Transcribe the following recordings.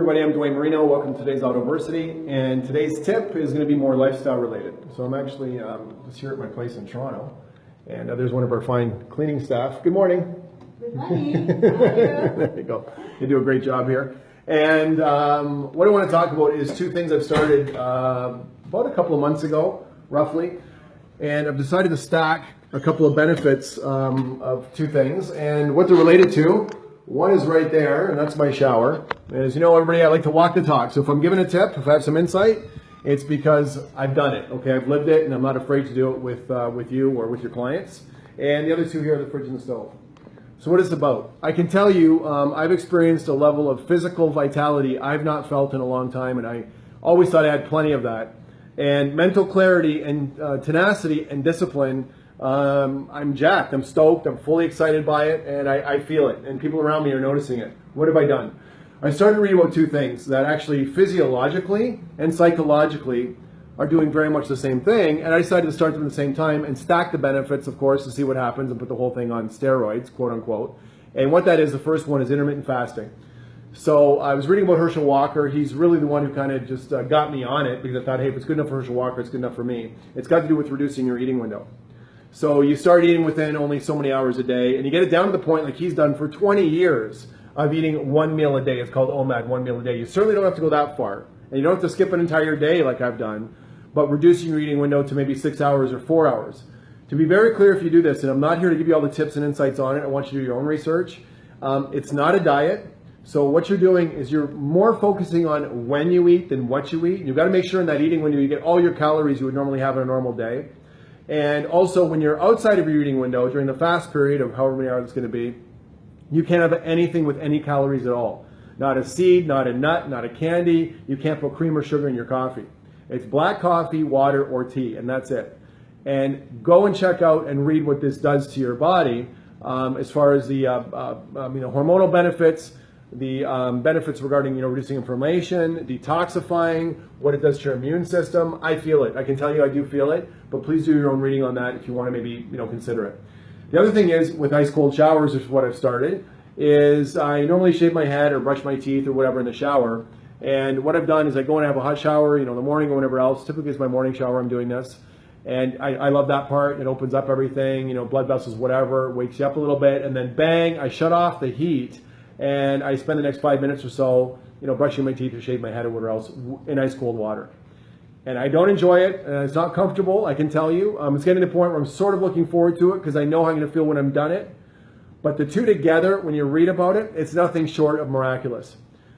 everybody, I'm Marino. Welcome to today's Autoversity, and today's tip is going to be more lifestyle related. So I'm actually just here at my place in Toronto, and there's one of our fine cleaning staff. Good morning. Good morning. There you go. You do a great job here. And what I want to talk about is two things I've started about a couple of months ago, roughly, and I've decided to stack a couple of benefits of two things, and what they're related to. One is right there, and that's my shower. As you know, everybody, I like to walk the talk. So if I'm giving a tip, if I have some insight, it's because I've done it. Okay, I've lived it, and I'm not afraid to do it with you or with your clients. And the other two here are the fridge and the stove. So what is it about? I can tell you, I've experienced a level of physical vitality I've not felt in a long time, and I always thought I had plenty of that. And mental clarity and tenacity and discipline. I'm jacked, I'm stoked, I'm fully excited by it, and I feel it, and people around me are noticing it. What have I done? I started to read about two things that actually physiologically and psychologically are doing very much the same thing, and I decided to start them at the same time and stack the benefits, of course, to see what happens and put the whole thing on steroids, quote unquote. And what that is, the first one is intermittent fasting. So I was reading about Herschel Walker. He's really the one who kind of just got me on it, because I thought, hey, if it's good enough for Herschel Walker, it's good enough for me. It's got to do with reducing your eating window. So you start eating within only so many hours a day, and you get it down to the point, like he's done for 20 years, of eating one meal a day. It's called OMAD, one meal a day. You certainly don't have to go that far, and you don't have to skip an entire day like I've done, but reducing your eating window to maybe 6 hours or 4 hours. To be very clear, if you do this, and I'm not here to give you all the tips and insights on it, I want you to do your own research. It's not a diet. So what you're doing is you're more focusing on when you eat than what you eat. You've got to make sure in that eating window you get all your calories you would normally have in a normal day. And also, when you're outside of your eating window, during the fast period of however many hours it's going to be, you can't have anything with any calories at all. Not a seed, not a nut, not a candy. You can't put cream or sugar in your coffee. It's black coffee, water, or tea, and that's it. And go and check out and read what this does to your body as far as the hormonal benefits, the benefits regarding reducing inflammation, detoxifying, what it does to your immune system. I feel it. I can tell you I do feel it, but please do your own reading on that if you want to maybe consider it. The other thing is, with ice cold showers, is what I've started, is I normally shave my head or brush my teeth or whatever in the shower, and what I've done is I go and have a hot shower in the morning or whenever else. Typically it's my morning shower I'm doing this, and I love that part. It opens up everything, blood vessels, whatever, wakes you up a little bit, and then bang, I shut off the heat. And I spend the next 5 minutes or so, brushing my teeth or shave my head or whatever else in ice cold water. And I don't enjoy it, and it's not comfortable, I can tell you. It's getting to the point where I'm sort of looking forward to it because I know how I'm going to feel when I'm done it. But the two together, when you read about it, it's nothing short of miraculous.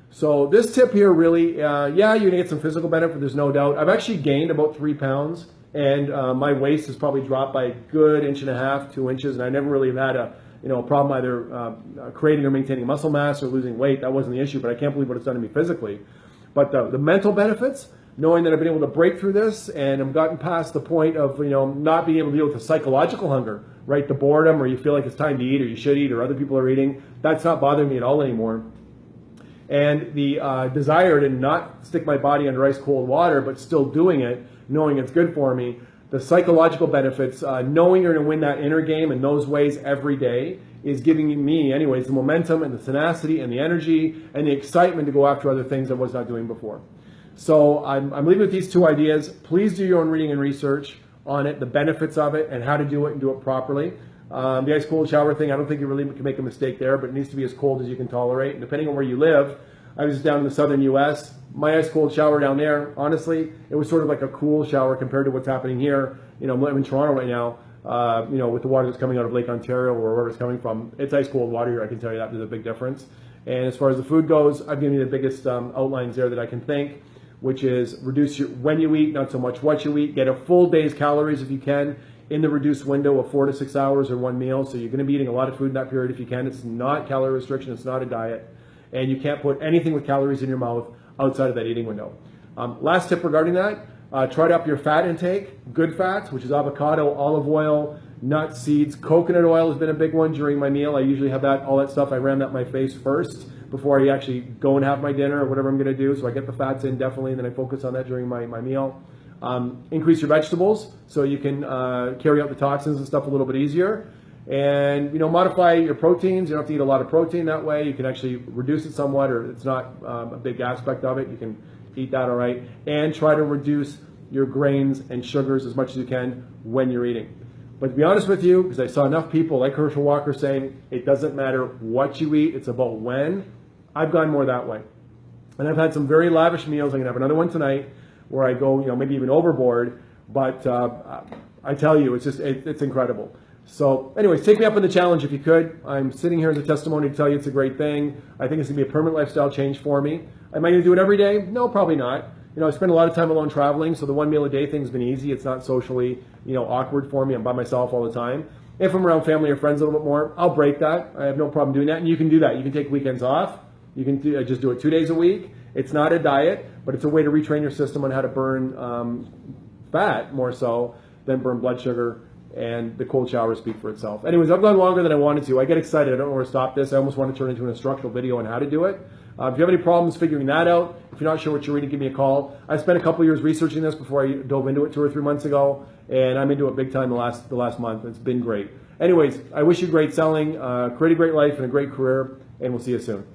So this tip here really, yeah, you're going to get some physical benefit, there's no doubt. I've actually gained about 3 pounds, and my waist has probably dropped by a good 1.5 to 2 inches, and I never really have had a problem either creating or maintaining muscle mass or losing weight. That wasn't the issue, but I can't believe what it's done to me physically. But the mental benefits, knowing that I've been able to break through this and I've gotten past the point of not being able to deal with the psychological hunger, right? The boredom, or you feel like it's time to eat or you should eat or other people are eating, that's not bothering me at all anymore. And the desire to not stick my body under ice cold water, but still doing it, knowing it's good for me. The psychological benefits, knowing you're going to win that inner game in those ways every day, is giving me, anyways, the momentum and the tenacity and the energy and the excitement to go after other things I was not doing before. So I'm leaving with these two ideas. Please do your own reading and research on it, the benefits of it, and how to do it and do it properly. The ice cold shower thing, I don't think you really can make a mistake there, but it needs to be as cold as you can tolerate. And depending on where you live, I was down in the southern U.S., my ice cold shower down there, honestly, it was sort of like a cool shower compared to what's happening here. I'm in Toronto right now, with the water that's coming out of Lake Ontario or wherever it's coming from. It's ice cold water here, I can tell you that. There's a big difference. And as far as the food goes, I've given you the biggest outlines there that I can think, which is reduce when you eat, not so much what you eat. Get a full day's calories if you can in the reduced window of 4 to 6 hours or one meal. So you're going to be eating a lot of food in that period if you can. It's not calorie restriction. It's not a diet. And you can't put anything with calories in your mouth outside of that eating window. Last tip regarding that, try to up your fat intake. Good fats, which is avocado, olive oil, nuts, seeds. Coconut oil has been a big one during my meal. I usually have all that stuff. I ram that in my face first before I actually go and have my dinner or whatever I'm going to do. So I get the fats in definitely, and then I focus on that during my meal. Increase your vegetables so you can carry out the toxins and stuff a little bit easier. And, modify your proteins. You don't have to eat a lot of protein that way. You can actually reduce it somewhat, or it's not a big aspect of it. You can eat that all right. And try to reduce your grains and sugars as much as you can when you're eating. But to be honest with you, because I saw enough people like Herschel Walker saying, it doesn't matter what you eat, it's about when, I've gone more that way. And I've had some very lavish meals. I'm going to have another one tonight where I go, maybe even overboard. But I tell you, it's incredible. So anyways, take me up on the challenge if you could. I'm sitting here as a testimony to tell you it's a great thing. I think it's going to be a permanent lifestyle change for me. Am I going to do it every day? No, probably not. I spend a lot of time alone traveling, so the 1 meal a day thing's been easy. It's not socially, awkward for me. I'm by myself all the time. If I'm around family or friends a little bit more, I'll break that. I have no problem doing that, and you can do that. You can take weekends off. You can just do it 2 days a week. It's not a diet, but it's a way to retrain your system on how to burn fat more so than burn blood sugar, and the cold showers speak for itself. Anyways, I've gone longer than I wanted to. I get excited. I don't know where to stop this. I almost want to turn into an instructional video on how to do it. If you have any problems figuring that out, if you're not sure what you're eating, give me a call. I spent a couple years researching this before I dove into it 2 or 3 months ago, and I'm into it big time the last month. It's been great. Anyways, I wish you great selling, create a great life and a great career, and we'll see you soon.